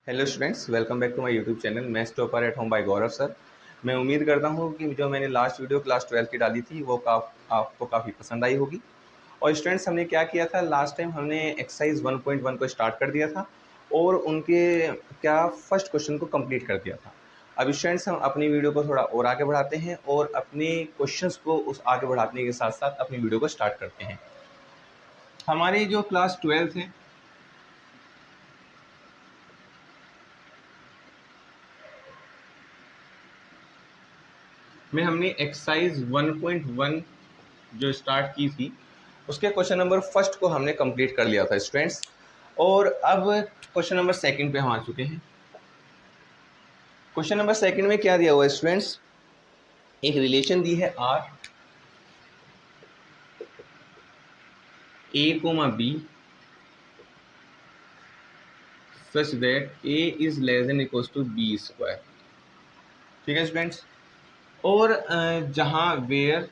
Hello students, welcome back to my YouTube channel maths topper at home by Gaurav sir. मैं उम्मीद करता हूँ कि जो मैंने लास्ट वीडियो क्लास 12 की डाली थी वो आपको काफ़ी पसंद आई होगी। और स्टूडेंट्स, हमने क्या किया था लास्ट टाइम, हमने एक्सरसाइज 1.1 को स्टार्ट कर दिया था और उनके फर्स्ट क्वेश्चन को कंप्लीट कर दिया था। अब स्टूडेंट्स, हम अपनी वीडियो को थोड़ा और आगे बढ़ाते हैं और अपने क्वेश्चंस को उस आगे बढ़ाने के साथ साथ अपनी वीडियो को स्टार्ट करते हैं। हमारी जो क्लास 12 है में हमने एक्सरसाइज 1.1 जो स्टार्ट की थी उसके क्वेश्चन नंबर फर्स्ट को हमने कंप्लीट कर लिया था स्टूडेंट्स। और अब क्वेश्चन नंबर सेकंड पे हम आ चुके हैं। क्वेश्चन नंबर सेकंड में क्या दिया हुआ है स्टूडेंट्स? एक रिलेशन दी है R a comma B such that a is less than equals to b square. ठीक है स्टूडेंट्स। और जहां where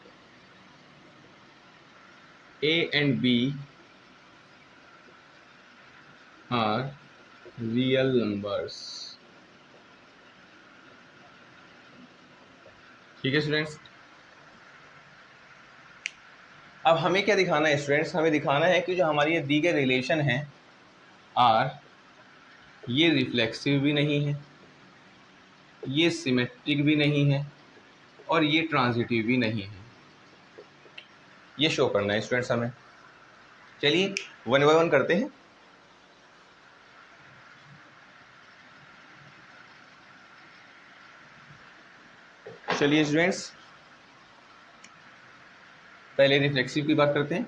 a and b are real numbers. ठीक है स्टूडेंट्स। अब हमें क्या दिखाना है स्टूडेंट्स? हमें दिखाना है कि जो हमारी ये दी गई रिलेशन है आर, ये रिफ्लेक्सिव भी नहीं है, ये सिमेट्रिक भी नहीं है और ये ट्रांजिटिव भी नहीं है। ये शो करना है स्टूडेंट्स हमें। चलिए वन बाय वन करते हैं। चलिए स्टूडेंट्स, पहले रिफ्लेक्सिव की बात करते हैं।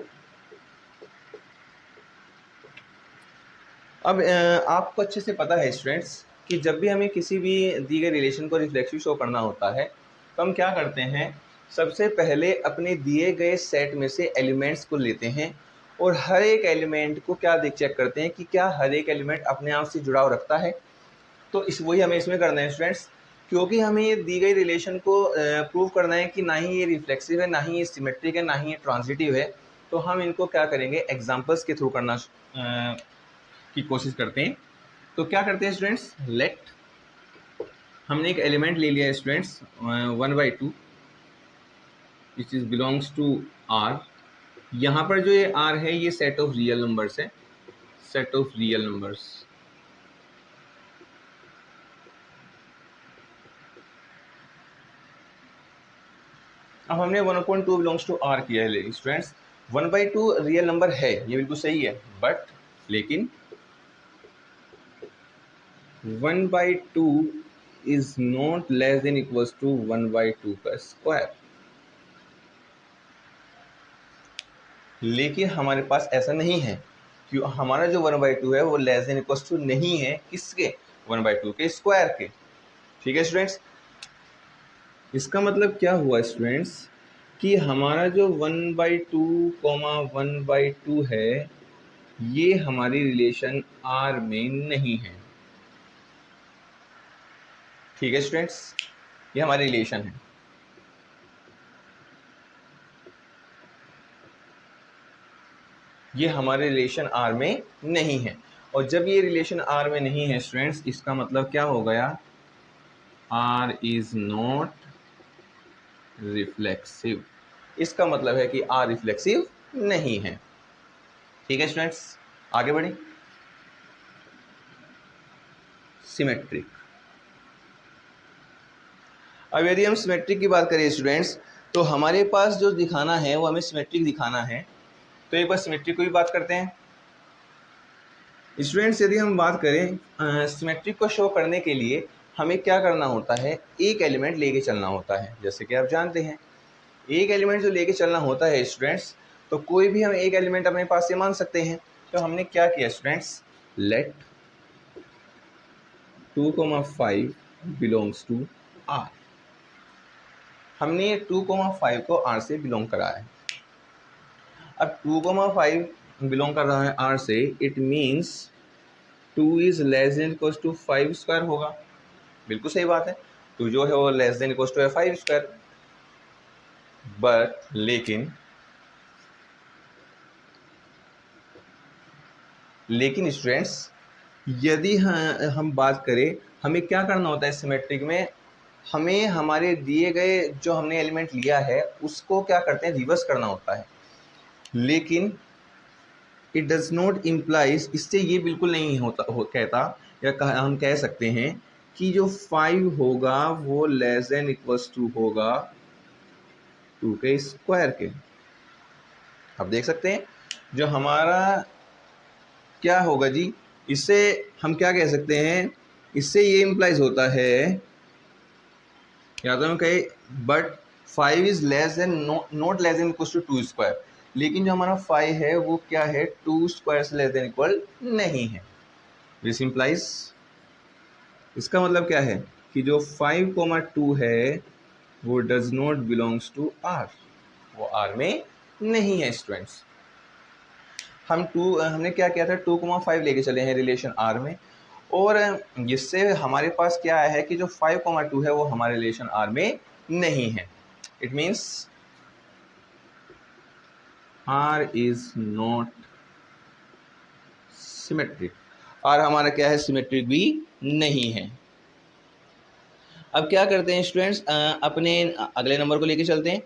अब आपको अच्छे से पता है स्टूडेंट्स कि जब भी हमें किसी भी दी गई रिलेशन को रिफ्लेक्सिव शो करना होता है तो हम क्या करते हैं? सबसे पहले अपने दिए गए सेट में से एलिमेंट्स को लेते हैं और हर एक एलिमेंट को क्या देख चेक करते हैं कि क्या हर एक एलिमेंट अपने आप से जुड़ाव रखता है। तो वही हमें इसमें करना है स्टूडेंट्स, क्योंकि हमें ये दी गई रिलेशन को प्रूव करना है कि ना ही ये रिफ्लेक्सिव है, ना ही ये सिमेट्रिक है, ना ही ये ट्रांजिटिव है। तो हम इनको क्या करेंगे? एग्जाम्पल्स के थ्रू करना की कोशिश करते हैं। तो क्या करते हैं स्टूडेंट्स? लेट, हमने एक एलिमेंट ले लिया है students 1/2 which is belongs to R. यहाँ पर जो ये आर है ये सेट ऑफ रियल नंबर्स है, सेट ऑफ रियल नंबर्स। अब हमने 1/2 बिलोंग्स टू आर किया है स्टूडेंट्स। 1/2 रियल नंबर है, ये बिल्कुल सही है, बट लेकिन 1/2 is not less than equals to 1/2 का स्क्वायर। लेकिन हमारे पास ऐसा नहीं है, क्यों? हमारा जो 1/2 है वो लेस देन इक्वल्स टू नहीं है किसके? 1/2 के स्क्वायर के। ठीक है स्टूडेंट्स। इसका मतलब क्या हुआ स्टूडेंट्स कि हमारा जो 1/2 है ये हमारी रिलेशन आर में नहीं है। ठीक है स्टूडेंट्स, ये हमारी रिलेशन है। ये हमारे रिलेशन आर में नहीं है। और जब ये रिलेशन आर में नहीं है स्टूडेंट्स, इसका मतलब क्या हो गया? R is not reflexive. इसका मतलब है कि आर रिफ्लेक्सिव नहीं है। ठीक है स्टूडेंट्स, आगे बढ़े। सिमेट्रिक। अब यदि हम सिमेट्रिक की बात करें स्टूडेंट्स, तो हमारे पास जो दिखाना है वो हमें सिमेट्रिक दिखाना है। तो एक बार सिमेट्रिक को भी बात करते हैं स्टूडेंट्स। यदि हम बात करें सिमेट्रिक को शो करने के लिए हमें क्या करना होता है? एक एलिमेंट लेके चलना होता है। जैसे कि आप जानते हैं, एक एलिमेंट जो लेके चलना होता है स्टूडेंट्स, तो कोई भी हम एक एलिमेंट अपने पास से मान सकते हैं। तो हमने क्या किया students? Let 2,5 belongs to R. हमने 2,5 को आर से बिलोंग कराया है। अब 2,5 बिलोंग कर रहा है आर से, it means 2 is less than equal to 5 square होगा। बिल्कुल सही बात है, 2 जो है वो लेस देन इक्वल टू है 5 स्क्वायर। बट लेकिन स्टूडेंट्स, यदि हम बात करें, हमें क्या करना होता है सिमेट्रिक में, हमें हमारे दिए गए जो हमने एलिमेंट लिया है उसको क्या करते हैं, रिवर्स करना होता है। लेकिन इट डज नॉट इम्प्लाइज, इससे ये बिल्कुल नहीं कहता, या हम कह सकते हैं कि जो 5 होगा वो लेस देन इक्वल्स टू होगा 2 के स्क्वायर के। अब देख सकते हैं जो हमारा क्या होगा जी, इससे हम क्या कह सकते हैं, इससे ये इम्प्लाइज होता है, या तो हम कहें but 5 is less than, not less than equal to 2 square, लेकिन जो हमारा 5 है वो क्या है, 2 स्क्वायर से लेस देन इक्वल नहीं है। दिस इम्प्लाइज, इसका मतलब क्या है कि जो 5, 2 है वो does not belongs to R, वो आर में नहीं है स्टूडेंट्स। हमने क्या किया था, 2, 5 लेके चले हैं रिलेशन आर में, और जिससे हमारे पास क्या है कि जो 5, 2 है वो हमारे रिलेशन आर में नहीं है। It means R is not symmetric, R हमारा क्या है, सिमेट्रिक भी नहीं है। अब क्या करते हैं स्टूडेंट्स, अपने अगले नंबर को लेके चलते हैं।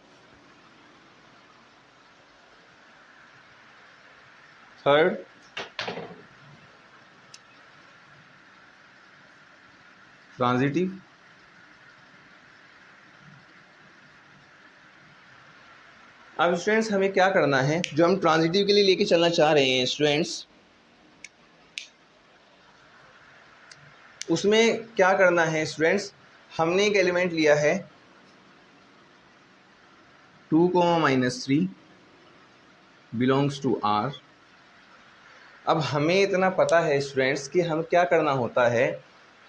Third, transitive. अब स्टूडेंट्स हमें क्या करना है, जो हम ट्रांजिटिव के लिए लेके चलना चाह रहे हैं स्टूडेंट्स, उसमें क्या करना है स्टूडेंट्स, हमने एक एलिमेंट लिया है 2, -3 बिलोंग्स टू आर। अब हमें इतना पता है स्टूडेंट्स कि हम क्या करना होता है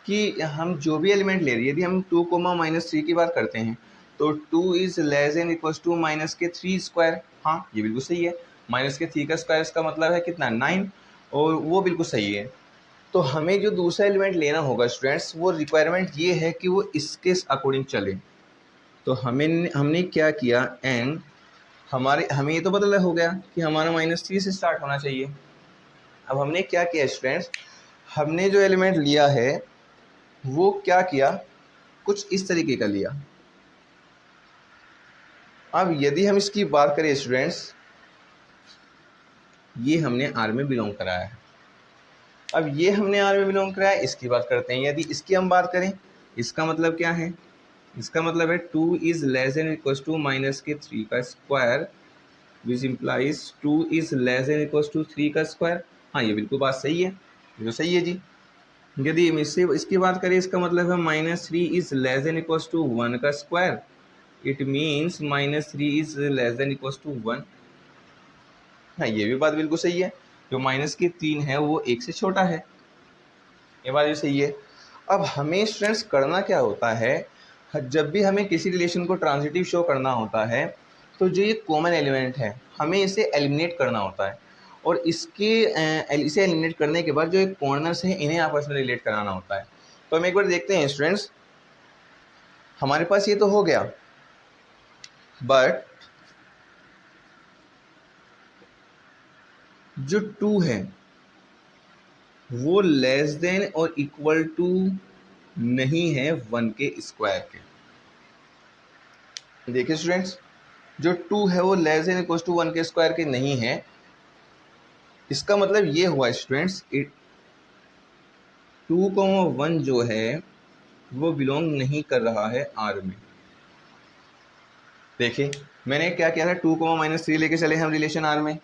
कि हम जो भी एलिमेंट ले रहे हैं, यदि हम 2, -3 की बात करते हैं तो 2 is less than equals to minus के 3 स्क्वायर। हाँ ये बिल्कुल सही है, माइनस के 3 का स्क्वायर, इसका मतलब है कितना, 9, और वो बिल्कुल सही है। तो हमें जो दूसरा एलिमेंट लेना होगा स्टूडेंट्स, वो रिक्वायरमेंट ये है कि वो इसके अकॉर्डिंग चले। तो हमने क्या किया, एंड हमें ये तो पता हो गया कि हमारा -3 से स्टार्ट होना चाहिए। अब हमने क्या किया स्टूडेंट्स, हमने जो एलिमेंट लिया है वो क्या किया, कुछ इस तरीके का लिया। अब यदि हम इसकी बात करें स्टूडेंट्स, ये हमने आर में बिलोंग कराया है। अब ये हमने आर में बिलोंग कराया, इसकी बात करते हैं। यदि इसकी हम बात करें, इसका मतलब क्या है, इसका मतलब है 2 is less than equal to minus के 3 का square, which implies 2 is less than equal to 3 का स्क्वायर। हाँ ये बिल्कुल बात सही है, ये तो सही है जी। यदि हम इससे इसकी बात करें, इसका मतलब है -3 is less than equal to 1 का square, it means -3 is less than equal to 1। हाँ ये भी बात बिल्कुल सही है, जो -3 है वो 1 से छोटा है, ये बात भी सही है। अब हमें स्टूडेंट्स करना क्या होता है, जब भी हमें किसी रिलेशन को ट्रांजिटिव शो करना होता है तो जो ये कॉमन एलिमेंट है हमें इसे एलिमिनेट करना होता है, और इसे एलिमिनेट करने के बाद जो एक कॉर्नर्स हैं इन्हें आपस में रिलेट कराना होता है। तो हम एक बार देखते हैं स्टूडेंट्स, हमारे पास ये तो हो गया, बट जो 2 है वो लेस देन और इक्वल टू नहीं है 1 के स्क्वायर के। देखिए स्टूडेंट्स, जो 2 है वो लेस देन इक्वल टू 1 के स्क्वायर के नहीं है, इसका मतलब ये हुआ स्टूडेंट्स, 2, 1 जो है वो बिलोंग नहीं कर रहा है आर में। देखिए मैंने क्या किया था, 2, -3 लेके चले हम रिलेशन आर में,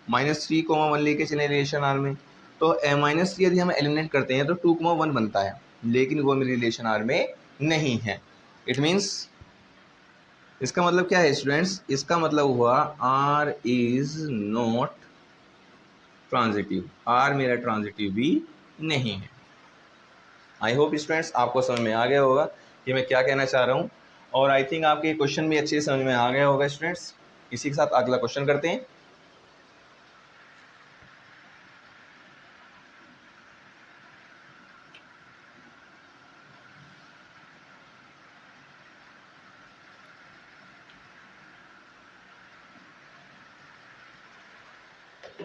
-3, 1 लेके चले रिलेशन आर में। तो -3 यदि हम एलिमिनेट करते हैं तो 2, 1 बनता है, लेकिन वो मेरे रिलेशन आर में नहीं है। इट मीन्स, इसका मतलब क्या है स्टूडेंट्स, इसका मतलब हुआ R is not transitive, R मेरा ट्रांजिटिव भी नहीं है। आई होप स्टूडेंट्स आपको समझ में आ गया होगा कि मैं क्या कहना चाह रहा हूँ, और आई थिंक आपके क्वेश्चन भी अच्छे से समझ में आ गया होगा स्टूडेंट्स। इसी के साथ अगला क्वेश्चन करते हैं।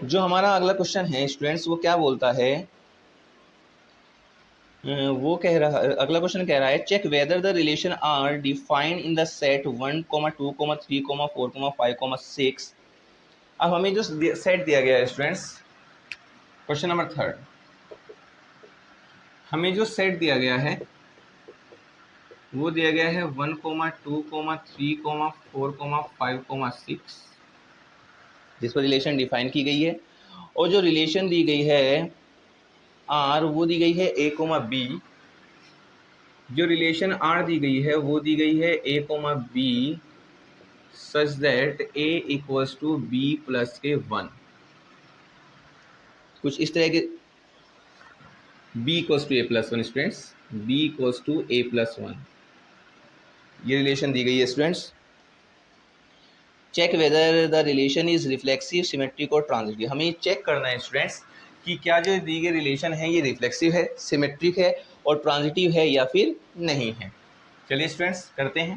जो हमारा अगला क्वेश्चन है स्टूडेंट्स, वो क्या बोलता है वो कह रहा, अगला क्वेश्चन कह रहा है check whether the relation R defined in the set 1, 2, 3, 4, 5, 6। अब हमें जो सेट दिया गया है स्टूडेंट्स, क्वेश्चन नंबर 3, हमें जो सेट दिया गया है वो दिया गया है 1, 2, 3, 4, 5, 6, जिस पर रिलेशन डिफाइन की गई है। और जो रिलेशन दी गई है आर, वो दी गई है ए कोमा बी। जो रिलेशन आर दी गई है वो दी गई है A comma B such that A equals to B plus के 1। कुछ इस तरह के, B equals to A plus 1 students, B equals to A plus 1, ये रिलेशन दी गई है students. Check whether the relation is reflexive, symmetric और ट्रांजिटिव। हमें चेक करना है स्टूडेंट्स कि क्या जो दी गई रिलेशन है ये रिफ्लेक्सिव है, सिमेट्रिक है और ट्रांजिटिव है या फिर नहीं है। चलिए स्टूडेंट्स करते हैं।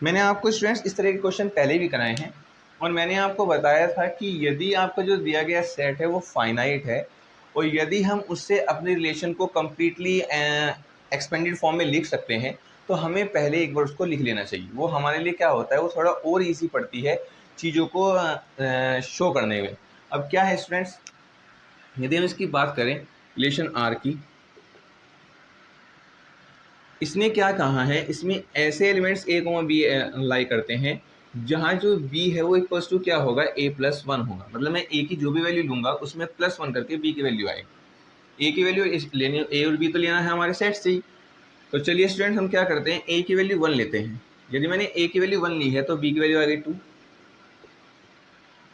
मैंने आपको स्टूडेंट्स इस तरह के क्वेश्चन पहले भी कराए हैं और मैंने आपको बताया था कि यदि आपका जो दिया गया सेट है वो फाइनाइट है और यदि हम उससे अपने रिलेशन को कम्प्लीटली एक्सपेंडेड फॉर्म में लिख सकते हैं तो हमें पहले एक बार उसको लिख लेना चाहिए। वो हमारे लिए क्या होता है, वो थोड़ा और ईजी पड़ती है चीज़ों को शो करने में। अब क्या है स्टूडेंट्स, यदि हम इसकी बात करें रिलेशन आर की, इसने क्या कहा है, इसमें ऐसे एलिमेंट्स ए कोमा बी लाई करते हैं जहाँ जो बी है वो इक्वल्स टू क्या होगा, ए प्लस 1 होगा। मतलब मैं ए की जो भी वैल्यू लूंगा उसमें +1 करके बी की वैल्यू आएगी। ए की वैल्यू लेनी, ए और बी तो लेना है हमारे सेट से ही। तो चलिए स्टूडेंट हम क्या करते हैं, ए की वैल्यू 1 लेते हैं। यदि मैंने ए की वैल्यू 1 ली है तो बी की वैल्यू आ गई 2।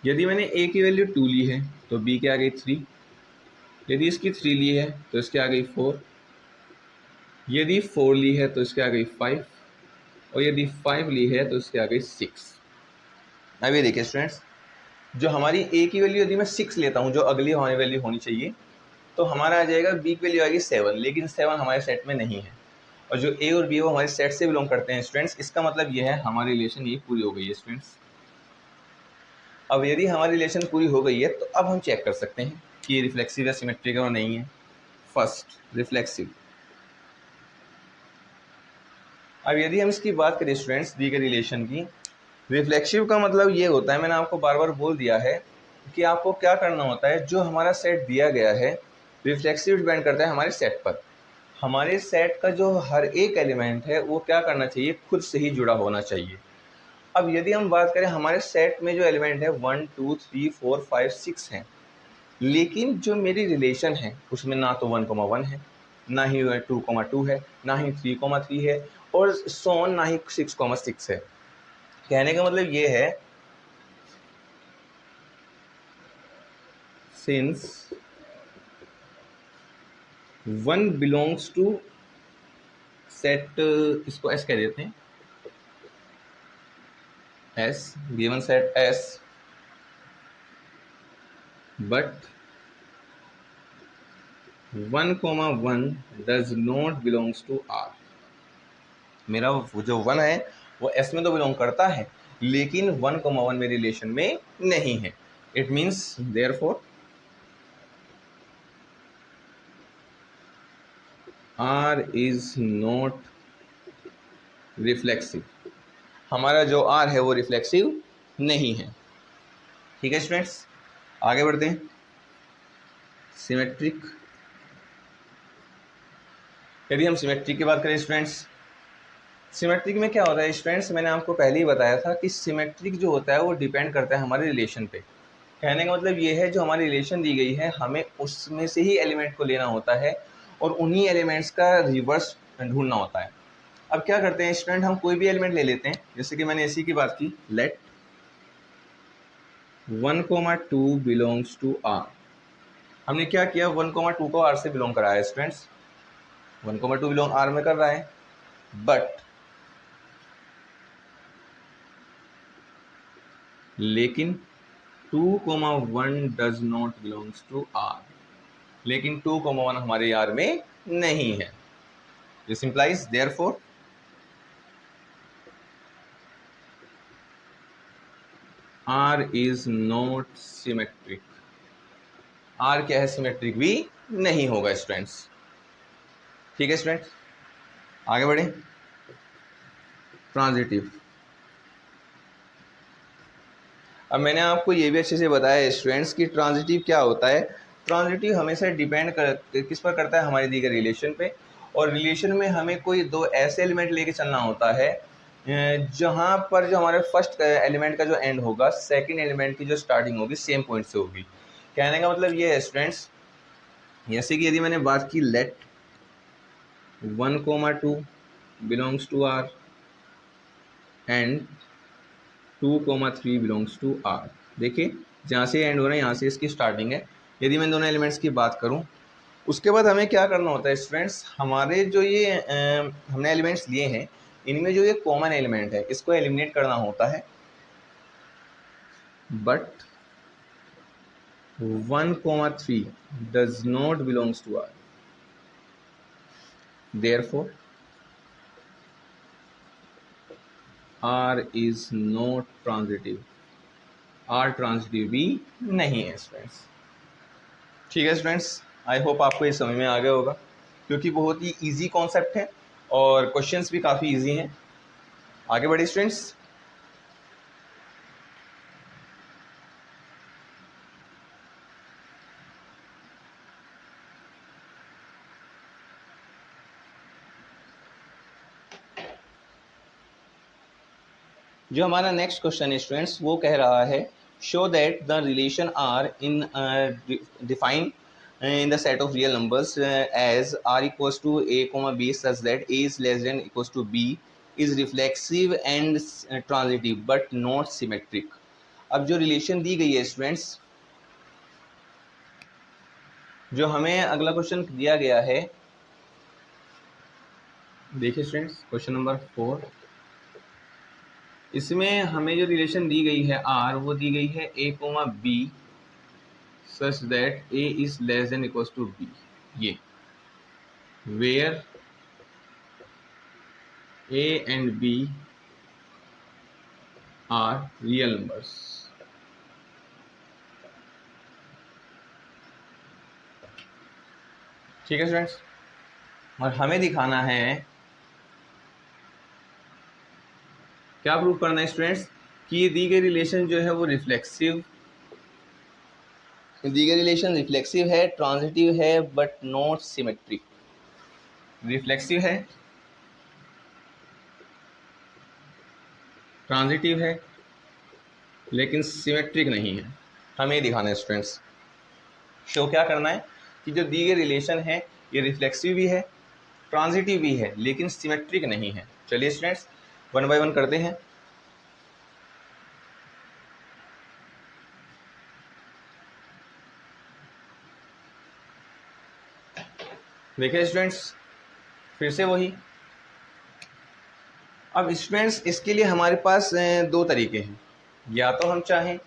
यदि मैंने ए की वैल्यू 2 ली है तो बी की आ गई 3। यदि इसकी 3 ली है तो इसकी आ गई 4। यदि 4 ली है तो इसकी आ गई 5 और यदि 5 ली है तो इसकी आ गई 6। अब ये देखिए स्टूडेंट्स, जो हमारी ए की वैल्यू यदि मैं 6 लेता हूँ, जो अगली हमारी वैल्यू होनी चाहिए, तो हमारा आ जाएगा बी की वैल्यू आएगी 7, लेकिन 7 हमारे सेट में नहीं है। और जो ए और बी वो हमारे सेट से बिलोंग करते हैं स्टूडेंट्स। इसका मतलब ये है हमारी रिलेशन ये पूरी हो गई है स्टूडेंट्स। अब यदि हमारी रिलेशन पूरी हो गई है तो अब हम चेक कर सकते हैं कि ये रिफ्लेक्सिव या सिमेट्रिक है और नहीं है। First, reflexive. अब यदि हम इसकी बात करें स्टूडेंट्स दी गई रिलेशन की, रिफ्लेक्सिव का मतलब ये होता है, मैंने आपको बार बार बोल दिया है कि आपको क्या करना होता है, जो हमारा सेट दिया गया है रिफ्लेक्सिव डिपेंड करता है हमारे सेट पर। हमारे सेट का जो हर एक एलिमेंट है वो क्या करना चाहिए, खुद से ही जुड़ा होना चाहिए। अब यदि हम बात करें हमारे सेट में जो एलिमेंट है 1, 2, 3, 4, 5, 6 हैं, लेकिन जो मेरी रिलेशन है उसमें ना तो 1,1 है, ना ही 2,2 है, ना ही 3,3 है और सोन ना ही 6,6 है। कहने का मतलब ये है, सिंस 1 बिलोंग्स टू सेट, इसको एस कह देते हैं, S, given set S, but 1,1 does not belongs to R. मेरा जो 1 है वो एस में तो बिलोंग करता है लेकिन 1,1 मेरे रिलेशन में नहीं है। It means therefore R is not reflexive. हमारा जो आर है वो रिफ्लेक्सिव नहीं है। ठीक है स्टूडेंट्स, आगे बढ़ते हैं। सिमेट्रिक, यदि हम सिमेट्रिक की बात करें स्टूडेंट्स, सिमेट्रिक में क्या होता है स्टूडेंट्स, मैंने आपको पहले ही बताया था कि सिमेट्रिक जो होता है वो डिपेंड करता है हमारे रिलेशन पे। कहने का मतलब ये है, जो हमारी रिलेशन दी गई है हमें उसमें से ही एलिमेंट को लेना होता है और उन्हीं एलिमेंट्स का रिवर्स ढूंढना होता है। अब क्या करते हैं स्टूडेंट, हम कोई भी एलिमेंट ले लेते हैं, जैसे कि मैंने इसी की बात की, लेट 1,2 बिलोंग्स टू आर। हमने क्या किया, 1,2 को आर से बिलोंग कराया है स्टूडेंट्स, 1,2 बिलोंग आर में कर रहा है, बट लेकिन 2,1 does not belongs to R, लेकिन 2,1 हमारे आर में नहीं है। This implies therefore R is not symmetric. R क्या है, सिमेट्रिक भी नहीं होगा स्टूडेंट्स। ठीक है स्टूडेंट्स, आगे बढ़े। ट्रांजिटिव, अब मैंने आपको ये भी अच्छे से बताया स्टूडेंट्स कि ट्रांजिटिव क्या होता है। ट्रांजिटिव हमेशा डिपेंड किस पर करता है, हमारे दी गई रिलेशन पे। और रिलेशन में हमें कोई दो ऐसे एलिमेंट लेके चलना होता है जहाँ पर जो हमारे फर्स्ट एलिमेंट का जो एंड होगा सेकंड एलिमेंट की जो स्टार्टिंग होगी सेम पॉइंट से होगी। कहने का मतलब ये है स्टूडेंट्स, जैसे कि यदि मैंने बात की let 1,2 belongs to R and 2,3 belongs to R. देखिए जहाँ से एंड हो रहा है यहाँ से इसकी स्टार्टिंग है। यदि मैं दोनों एलिमेंट्स की बात करूँ, उसके बाद हमें क्या करना होता है स्टूडेंट्स, हमारे जो ये हमने एलिमेंट्स लिए हैं इनमें जो ये कॉमन एलिमेंट है इसको एलिमिनेट करना होता है। But 1,3 does not belongs to R, therefore R is not transitive, R transitive भी नहीं है स्टूडेंट्स। ठीक है स्टूडेंट्स, आई होप आपको ये समझ में आ गया होगा, क्योंकि बहुत ही इजी कॉन्सेप्ट है और क्वेश्चंस भी काफ़ी इजी हैं। आगे बढ़े स्टूडेंट्स। जो हमारा नेक्स्ट क्वेश्चन है स्टूडेंट्स वो कह रहा है show that the relation R in define in the set of real numbers as r equals to a comma b such that a is less than equals to b is reflexive and transitive but not symmetric। अब जो relation दी गई है students, जो हमें अगला question दिया गया है, देखिए स्टूडेंट्स क्वेश्चन नंबर 4, इसमें हमें जो रिलेशन दी गई है आर वो दी गई है a comma b such that a is less than equals to b, ये where a and b are real numbers। ठीक है स्टूडेंट्स, और हमें दिखाना है, क्या प्रूव करना है स्टूडेंट्स, कि ये दी गई रिलेशन जो है वो रिफ्लेक्सिव, दी गई रिलेशन रिफ्लेक्सिव है, ट्रांजिटिव है बट नॉट सिमेट्रिक। रिफ्लेक्सिव है, ट्रांजिटिव है लेकिन सिमेट्रिक नहीं है। हमें ये दिखाना है स्टूडेंट्स। शो क्या करना है कि जो दी गई रिलेशन है ये रिफ्लेक्सिव भी है, ट्रांजिटिव भी है लेकिन सिमेट्रिक नहीं है। चलिए स्टूडेंट्स वन बाय वन करते हैं। देखिए स्टूडेंट्स फिर से वही, अब स्टूडेंट्स इसके लिए हमारे पास दो तरीके हैं। या तो हम चाहें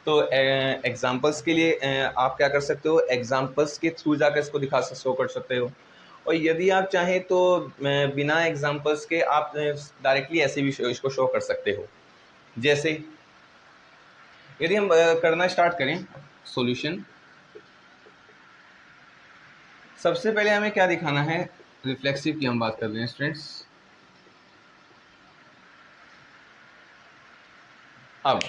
तो एग्जांपल्स के लिए आप क्या कर सकते हो, एग्जांपल्स के थ्रू जाकर इसको शो कर सकते हो। और यदि आप चाहें तो बिना एग्जांपल्स के आप डायरेक्टली ऐसे भी इसको शो कर सकते हो। जैसे यदि हम करना स्टार्ट करें सॉल्यूशन, सबसे पहले हमें क्या दिखाना है, रिफ्लेक्सिव की हम बात कर रहे हैं स्टूडेंट्स। अब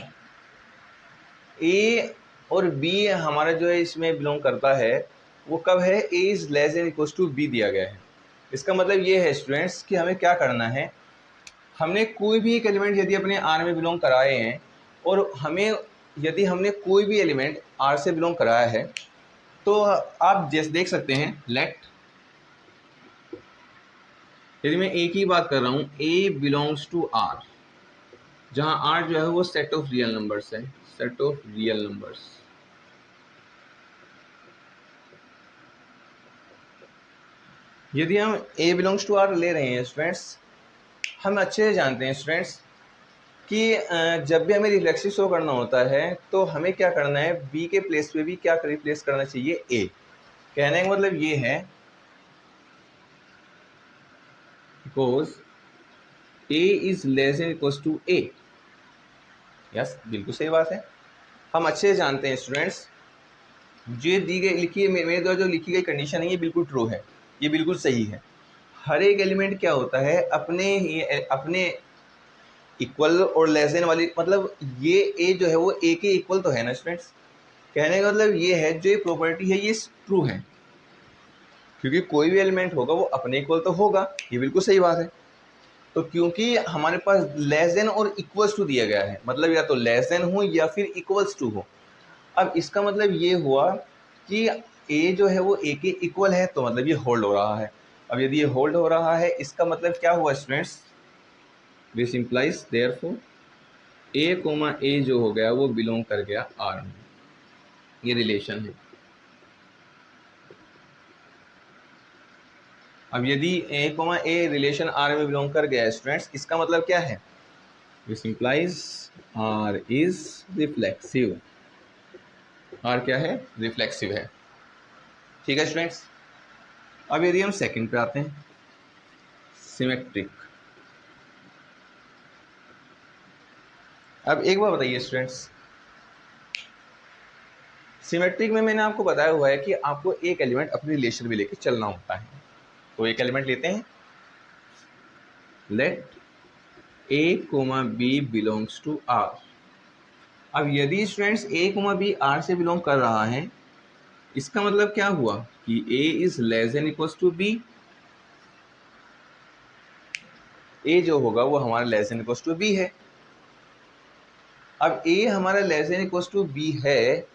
ए और बी हमारा जो है इसमें बिलोंग करता है, वो कब है, A is less than equals to B दिया गया है। इसका मतलब ये है स्टूडेंट्स कि हमें क्या करना है, हमने कोई भी एक एलिमेंट यदि अपने आर में बिलोंग कराए हैं और हमें यदि हमने कोई भी एलिमेंट आर से बिलोंग कराया है तो आप जैसे देख सकते हैं लेट, यदि मैं ए की बात कर रहा हूँ, ए बिलोंग्स टू आर, जहां आर जो है वो सेट ऑफ रियल नंबर्स है, सेट ऑफ रियल नंबर्स। यदि हम a बिलोंग्स टू आर ले रहे हैं स्टूडेंट्स, हम अच्छे से जानते हैं स्टूडेंट्स कि जब भी हमें रिफ्लेक्सिव शो करना होता है तो हमें क्या करना है, b के प्लेस पे भी क्या रिप्लेस करना चाहिए, a। कहने का मतलब ये है because a is less than equals to a। Yes बिल्कुल सही बात है, हम अच्छे से जानते हैं स्टूडेंट्स, जो दी गई लिखी है मेरे द्वारा जो लिखी गई कंडीशन है ये बिल्कुल ट्रू है, ये बिल्कुल सही है। हर एक एलिमेंट क्या होता है, अपने इक्वल और लेस देन वाली, मतलब ये ए जो है वो ए के इक्वल तो है ना स्टूडेंट्स। कहने का मतलब ये है, जो ये प्रॉपर्टी है ये ट्रू है, क्योंकि कोई भी एलिमेंट होगा वो अपने इक्वल तो होगा, ये बिल्कुल सही बात है। तो क्योंकि हमारे पास लेस देन और इक्वल्स टू दिया गया है, मतलब या तो लेस देन हो या फिर इक्वल्स टू हो। अब इसका मतलब ये हुआ कि ए जो है वो ए के इक्वल है, तो मतलब ये होल्ड हो रहा है। अब यदि ये होल्ड हो रहा है, इसका मतलब क्या हुआ students, this implies therefore A comma A जो हो गया वो बिलोंग कर गया आर में, ये रिलेशन है। अब यदि A comma A relation R में बिलोंग कर गया स्टूडेंट्स, इसका मतलब क्या है, this implies R is reflexive. R क्या है, रिफ्लेक्सिव है। ठीक है स्टूडेंट्स। अब यदि हम सेकंड पे आते हैं, सिमेट्रिक। अब एक बार बताइए स्टूडेंट्स, सिमेट्रिक में मैंने आपको बताया हुआ है कि आपको एक एलिमेंट अपनी रिलेशन में लेके चलना होता है। तो एक एलिमेंट लेते हैं, let A comma B belongs to R. अब यदि students A comma B R से बिलोंग कर रहा है, इसका मतलब क्या हुआ कि A is less than equals to B. A जो होगा वो हमारा less than equals to B है। अब ए हमारा less than equals to B है।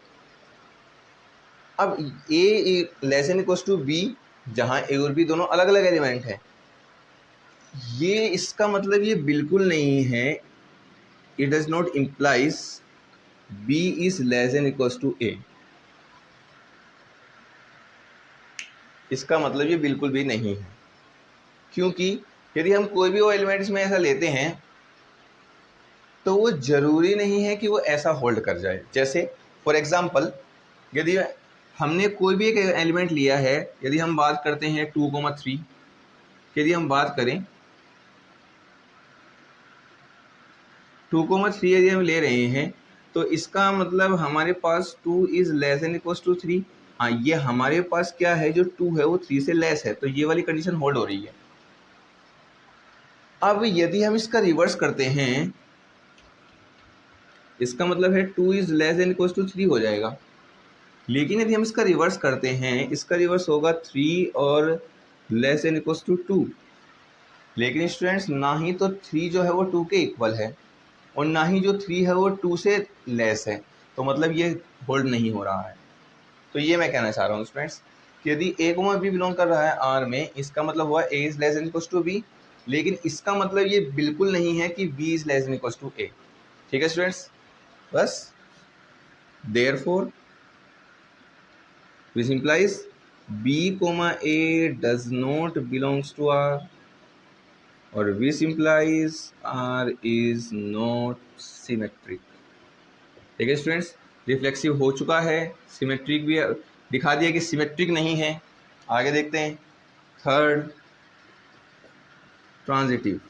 अब A less than equals to B, जहां ए और बी दोनों अलग अलग एलिमेंट है, ये इसका मतलब ये बिल्कुल नहीं है, it does not implies B is less than equals to A. इसका मतलब ये बिल्कुल भी नहीं है, क्योंकि यदि हम कोई भी वो एलिमेंट्स में ऐसा लेते हैं तो वो जरूरी नहीं है कि वो ऐसा होल्ड कर जाए। जैसे फॉर एग्जाम्पल, यदि हमने कोई भी एक एलिमेंट लिया है, यदि हम बात करते हैं 2,3, यदि हम बात करें 2,3 यदि हम ले रहे हैं, तो इसका मतलब हमारे पास 2 is less than equals to 3। हाँ, ये हमारे पास क्या है, जो 2 है वो 3 से लेस है, तो ये वाली कंडीशन होल्ड हो रही है। अब यदि हम इसका रिवर्स करते हैं, इसका मतलब है 2 is less than equals to 3 हो जाएगा। लेकिन यदि हम इसका रिवर्स करते हैं, इसका रिवर्स होगा 3 और लेस देन इक्वल्स टू 2। लेकिन स्टूडेंट्स, ना ही तो 3 जो है वो 2 के इक्वल है और ना ही जो 3 है वो 2 से लेस है, तो मतलब ये होल्ड नहीं हो रहा है। तो ये मैं कहना चाह रहा हूँ स्टूडेंट्स कि यदि ए कोमा बी बिलोंग कर रहा है आर में, इसका मतलब हुआ A is less than equals to B, लेकिन इसका मतलब ये बिल्कुल नहीं है कि B is less than equals to A. ठीक है स्टूडेंट्स, बस therefore which implies B comma A does not belongs to R, और which implies R is not symmetric। ठीक है स्टूडेंट्स, रिफ्लेक्सिव हो चुका है, सिमेट्रिक भी दिखा दिया कि सिमेट्रिक नहीं है। आगे देखते हैं थर्ड, ट्रांजिटिव।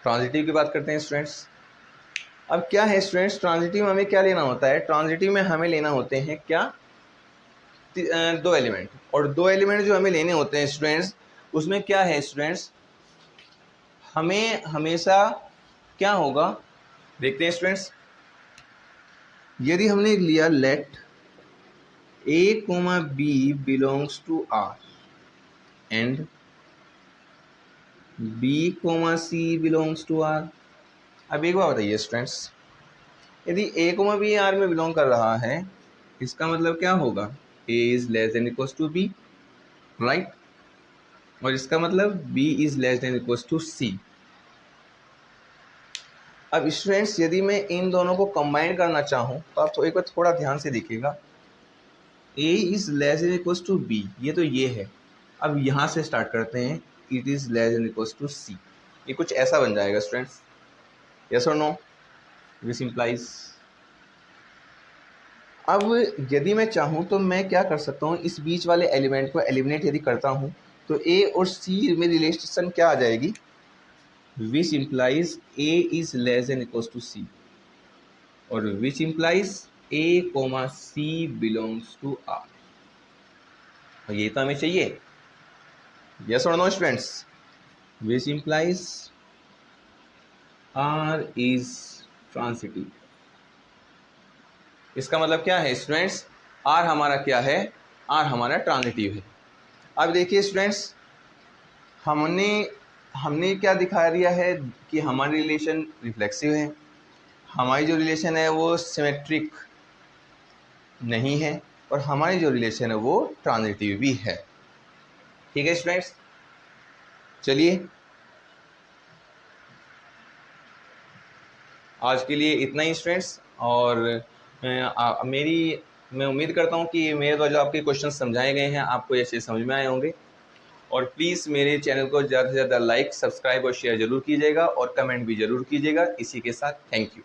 ट्रांजिटिव की बात करते हैं स्टूडेंट्स। अब क्या है स्टूडेंट्स, ट्रांजिटिव में हमें क्या लेना होता है, ट्रांजिटिव में हमें लेना होते हैं क्या, दो एलिमेंट। और दो एलिमेंट जो हमें लेने होते हैं स्टूडेंट्स, उसमें क्या है स्टूडेंट्स, हमें हमेशा क्या होगा, देखते हैं स्टूडेंट्स। यदि हमने लिया let A comma B belongs to R and B comma C belongs to R. अब एक बार बताइए स्टूडेंट्स, यदि ए कोमा बी आर में बिलोंग कर रहा है, इसका मतलब क्या होगा, A is less than equals to B, right. और इसका मतलब b is less than equals to c। अब स्टूडेंट्स, यदि मैं इन दोनों को कंबाइन करना चाहूँ तो आप तो एक बार थोड़ा ध्यान से देखिएगा, a is less than equals to b, ये तो ये है। अब यहाँ से स्टार्ट करते हैं, it is less than equals to c, ये कुछ ऐसा बन जाएगा स्टूडेंट्स, यस और नो, विच इम्प्लाइज। अब यदि मैं चाहूँ तो मैं क्या कर सकता हूँ, इस बीच वाले एलिमेंट को एलिमिनेट यदि करता हूँ तो a और c में रिलेशन क्या आ जाएगी, which implies a is less than equals to c, और which implies a comma c belongs to R। और ये तो हमें चाहिए। यस और no students? Which implies R is transitive. इसका मतलब क्या है स्टूडेंट्स? आर हमारा क्या है? आर हमारा ट्रांजिटिव है। अब देखिए स्टूडेंट्स, हमने हमने क्या दिखा दिया है कि हमारी रिलेशन रिफ्लेक्सिव है, हमारी जो रिलेशन है वो सिमेट्रिक नहीं है, और हमारी जो रिलेशन है वो ट्रांजिटिव भी है। ठीक है स्टूडेंट्स, चलिए आज के लिए इतना ही स्टूडेंट्स। और मैं उम्मीद करता हूँ कि मेरे द्वारा जो आपके क्वेश्चन समझाए गए हैं आपको ये अच्छे समझ में आए होंगे। और प्लीज़ मेरे चैनल को ज़्यादा से ज़्यादा लाइक, सब्सक्राइब और शेयर ज़रूर कीजिएगा, और कमेंट भी ज़रूर कीजिएगा। इसी के साथ थैंक यू।